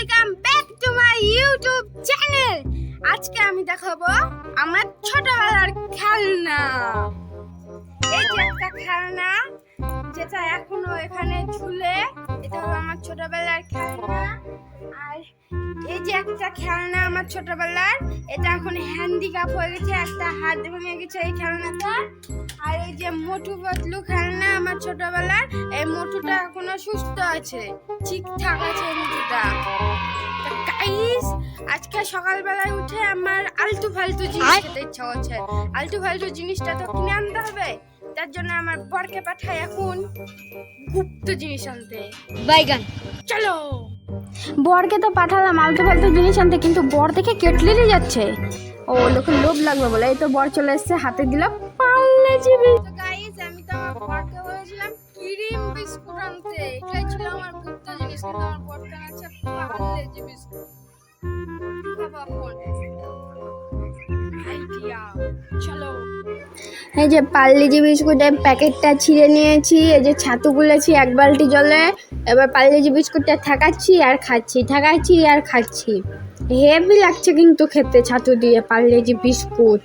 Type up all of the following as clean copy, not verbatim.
Welcome back to my YouTube channel. আজকে আমি দেখাবো আমার ছোটবেলার খেলনা। এই যে একটা খেলনা যেটা এখনো এখানে ঝুলে, এটা হলো আমার ছোটবেলার খেলনা। আর এই যে একটা খেলনা আমার ছোটবেলার, এটা এখন হ্যান্ডিক্যাপ হয়ে গেছে, একটা হাত ভেঙে গেছে এই খেলনাটা। আর এই যে মোটু বদলু খেলনা আমার ছোটবেলার, এই মোটুটা এখনো সুস্থ আছে, ঠিকঠাক আছে এই মোটুটা। তো গাইস, আজকে সকালবেলায় উঠে আমার আলতু ফালতু জিনিস খেতে ইচ্ছা হচ্ছে। আলতু ফালতু জিনিসটা তো কিনে আনতে হবে, তার জন্য আমার বরকে পাঠাই এখন গুপ্ত জিনিস আনতে। বাইগান চলো। বরকে তো পাঠালাম আলতু ফালতু জিনিস আনতে, কিন্তু বর দেখে কেটলেই যাচ্ছে। ও লোকের লোভ লাগবে বলে এই তো বর চলে এসছে, হাতে দিলাম পাল্লে জিবি। তো গাইস, আমি তো আমার বরকে বলেছিলাম ক্রিম বিস্কুট আনতে, এটাই ছিল আমার গুপ্ত জিনিস, কিন্তু আমার বরকে আছে পার্লেজি বিস্কুট। বাবা ফোন আইডিয়া। চলো। এই যে পার্লেজি বিস্কুটের প্যাকেটটা ছিঁড়ে নিয়েছি, এই যে ছাতু গুলেছি এক বালতি জলে, এবার পার্লেজি বিস্কুটটা ঠাকাচ্ছি আর খাচ্ছি, ঠাকাচ্ছি আর খাচ্ছি। হেভি লাগছে কিন্তু খেতে ছাতু দিয়ে পার্লেজি বিস্কুট।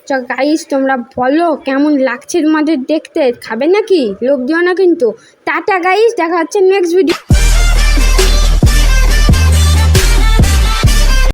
তো গাইস, তোমরা বলো কেমন লাগছে তোমাদের দেখতে, খাবে নাকি? লোভ দিও না কিন্তু। টাটা গাইস, দেখা হচ্ছে নেক্সট ভিডিও।